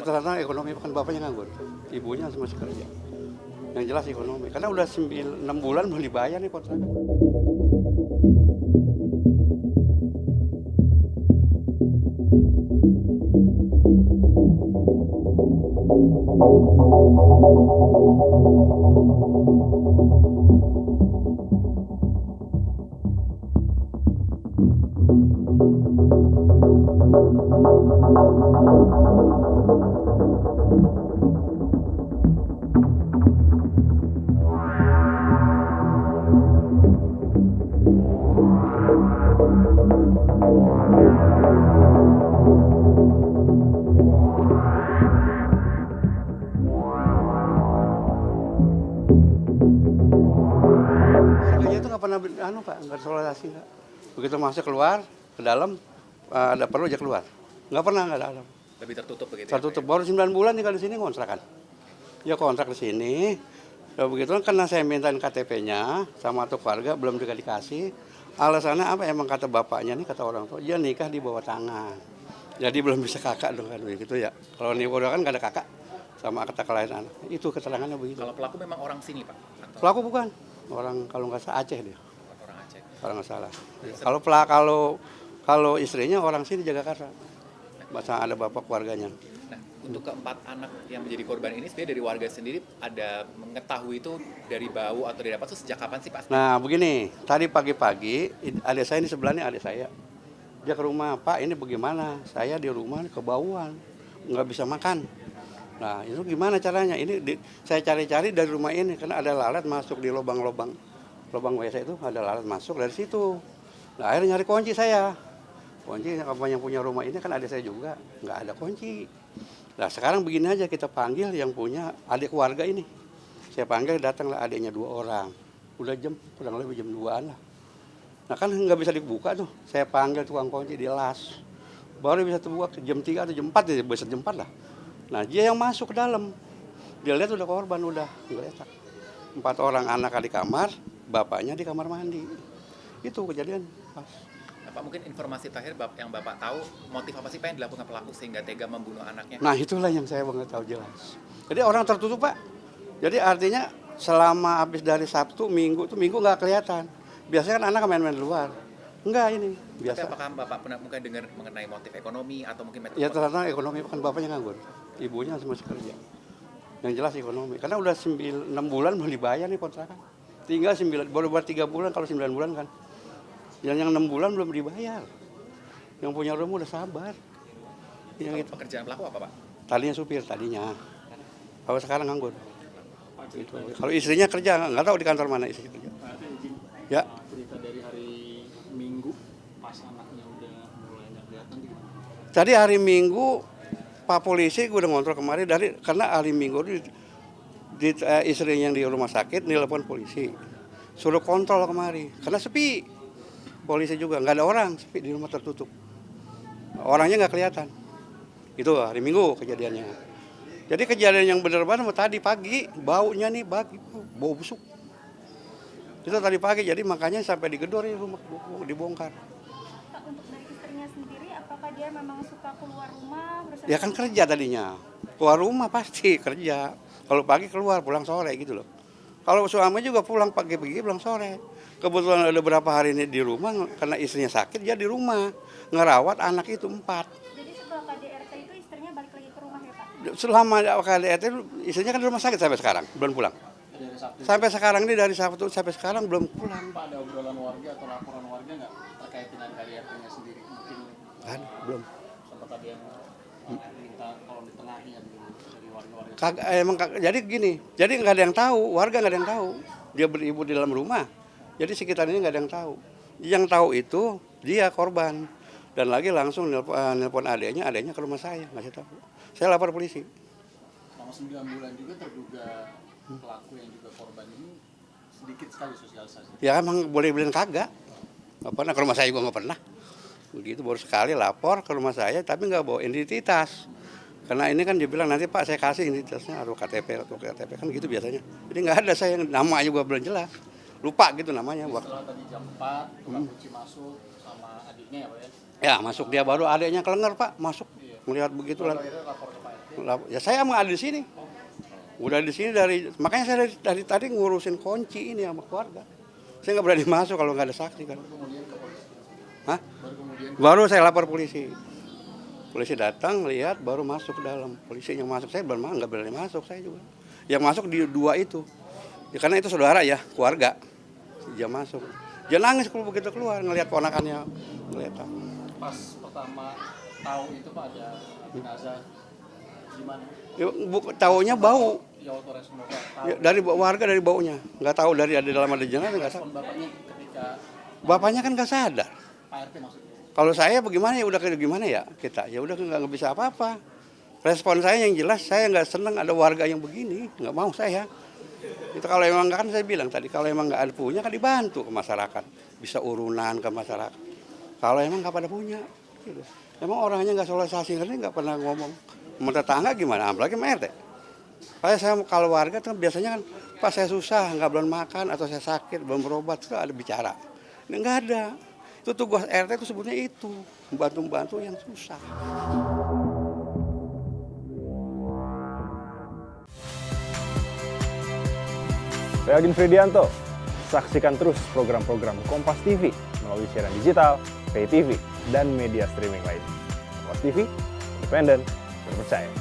Rata-rata ekonomi kan bapaknya nganggur, ibunya masih kerja. Yang jelas ekonomi, karena udah 6 bulan belum dibayar nih kontrakan. Kerja itu nggak pernah Pak, nggak toleransi nggak. Begitu masuk keluar ke dalam ada perlu aja keluar, nggak pernah nggak dalam. Lebih tertutup begitu. Tertutup baru 9 bulan tinggal di sini kontrakan. Ya kontrak di sini. Ya begitu karena saya mintain KTP-nya sama tuh keluarga belum juga dikasih. Alasannya apa? Emang kata bapaknya nih, kata orang tua, dia nikah di bawah tangan. Jadi belum bisa kakak dong kan begitu ya. Kalau nikah kan nggak ada kakak sama kata kelahiran anak. Itu keterangannya begitu. Kalau pelaku memang orang sini Pak? Atau Pelaku bukan orang, kalau nggak salah Aceh dia. orang Aceh? Kalau nggak salah. Kalau istrinya orang sini Jagakarsa. Masa ada bapak keluarganya. Nah, untuk keempat anak yang menjadi korban ini sebenarnya dari warga sendiri ada mengetahui itu dari bau atau dari apa itu sejak kapan sih Pak? Nah begini, tadi pagi-pagi adik saya ini sebelahnya adik saya. Dia ke rumah, Pak ini bagaimana? Saya di rumah kebauan, nggak bisa makan. Nah itu gimana caranya? Saya cari-cari dari rumah ini, karena ada lalat masuk di lubang WC itu, ada lalat masuk dari situ. Nah akhirnya nyari kunci saya. Kunci apa yang punya rumah ini kan adik saya juga, nggak ada kunci. Nah sekarang begini aja, kita panggil yang punya adik keluarga ini. Saya panggil, datanglah adiknya 2 orang. Udah kurang lebih jam 2-an lah. Nah kan nggak bisa dibuka tuh. Saya panggil tukang kunci, dilas. Baru bisa terbuka jam 3 atau jam 4, ya bisa jam 4 lah. Nah dia yang masuk ke dalam. Dia lihat udah korban, udah ngeletak. 4 orang anak di kamar, bapaknya di kamar mandi. Itu kejadian pas. Pak, mungkin informasi terakhir yang Bapak tahu, motif apa sih Pak yang dilakukan pelaku sehingga tega membunuh anaknya? Nah itulah yang saya nggak tahu jelas. Jadi orang tertutup Pak. Jadi artinya selama habis dari Sabtu, Minggu nggak kelihatan. Biasanya kan anak main-main di luar. Enggak ini, biasa. Tapi apakah Bapak pernah mungkin dengar mengenai motif ekonomi atau mungkin metode? Ya ternyata ekonomi kan bapaknya nganggur. Ibunya masih kerja. Yang jelas ekonomi. Karena udah 6 bulan belum dibayar nih kontrakan. Tinggal 9, baru 3 bulan, kalau 9 bulan kan. Yang 6 bulan belum dibayar. Yang punya rumah udah sabar. Yang itu. Pekerjaan pelaku apa Pak? Tadinya supir, tadinya. Kalau sekarang nganggur. Gitu. Kalau istrinya kerja, nggak tahu di kantor mana istrinya kerja. Ya. Cerita dari hari Minggu pas anaknya udah mulai nggak kelihatan gitu. Tadi hari Minggu Pak polisi gue udah ngontrol kemarin karena hari Minggu istrinya yang di rumah sakit nelpon polisi. Suruh kontrol kemari karena sepi. Polisi juga nggak ada orang, sepi di rumah tertutup. Orangnya nggak kelihatan. Itu hari Minggu kejadiannya. Jadi kejadian yang benar-benar tadi pagi, baunya nih bau busuk. Itu tadi pagi, jadi makanya sampai digedor rumah dibongkar. Pak, untuk dari istrinya sendiri, apakah dia memang suka keluar rumah? Ya kan kerja tadinya, keluar rumah pasti kerja. Kalau pagi keluar, pulang sore gitu loh. Kalau suami juga pulang pagi-pagi, pulang sore. Kebetulan ada beberapa hari ini di rumah, karena istrinya sakit, dia di rumah. Ngerawat anak itu 4. Jadi setelah KDRT itu istrinya balik lagi ke rumah ya Pak? Selama KDRT istrinya kan di rumah sakit sampai sekarang, belum pulang. Dari Sabtu. Sampai sekarang ini dari Sabtu sampai sekarang belum pulang. Pak, ada obrolan warga atau laporan warga nggak terkait dengan KDRT-nya sendiri? Mungkin Kan belum. sempat ada yang minta kalau ditengahi ya dari warga-warga. Jadi gini, jadi nggak ada yang tahu, warga nggak ada yang tahu. Dia beribu di dalam rumah, jadi sekitar ini nggak ada yang tahu. Yang tahu itu dia korban, dan lagi langsung nelpon adiknya ke rumah saya, ngasih tahu. Saya lapor polisi. Selama 9 bulan juga terduga pelaku yang juga korban ini sedikit sekali sosialisasi. Ya emang boleh bilang kagak. Nggak pernah, ke rumah saya juga nggak pernah. Begitu baru sekali lapor ke rumah saya, tapi nggak bawa identitas. Karena ini kan dia bilang nanti Pak saya kasih identitasnya atau KTP kan gitu biasanya. Jadi nggak ada, saya nama juga belum jelas. Lupa gitu namanya. Setelah tadi jam 4, tukang kunci masuk sama adiknya ya Pak ya? Ya masuk dia, baru adiknya kelenger Pak, masuk. Iya. melihat begitulah. Akhirnya lapor ke Pak RT. Ya saya emang ada di sini. Udah di sini makanya saya dari tadi ngurusin kunci ini sama keluarga. Saya nggak berani masuk kalau nggak ada saksi kan. Kemudian ke polisi. Hah? Baru kemudian Baru saya lapor polisi. Polisi datang, lihat, baru masuk ke dalam. Polisi yang masuk, saya belum nggak berani masuk, saya juga. Yang masuk di 2 itu. Ya, karena itu saudara ya, keluarga. Dia masuk. Dia nangis kalau begitu keluar, ngelihat ponakannya. Ngelihat. pas pertama tahu itu Pak ada jenazah gimana? Ya, taunya bau. Ya otoritas semoga tahu. Ya, dari warga, dari baunya. Nggak tahu dari ada dalam ada jenazah, nggak tahu. Respon bapaknya ketika Bapaknya kan nggak sadar. Pak RT maksudnya. Kalau saya bagaimana ya udah kayak gimana ya kita ya udah nggak bisa apa-apa. Respon saya yang jelas saya nggak senang ada warga yang begini, nggak mau saya. Itu kalau emang nggak kan saya bilang tadi kalau emang nggak ada punya kan dibantu ke masyarakat, bisa urunan ke masyarakat. Kalau emang nggak pada punya, gitu. Emang orangnya nggak sosialisasi nggak pernah ngomong. Sama tetangga gimana, apalagi sama RT. Saya kalau warga tuh biasanya kan pas saya susah nggak belum makan atau saya sakit belum berobat itu ada bicara. Ini nggak ada. Itu tugas RT itu sebetulnya itu, membantu-membantu yang susah. Saya Agin Fridianto. Saksikan terus program-program Kompas TV melalui siaran digital, pay TV, dan media streaming lain. Kompas TV, independen, terpercaya.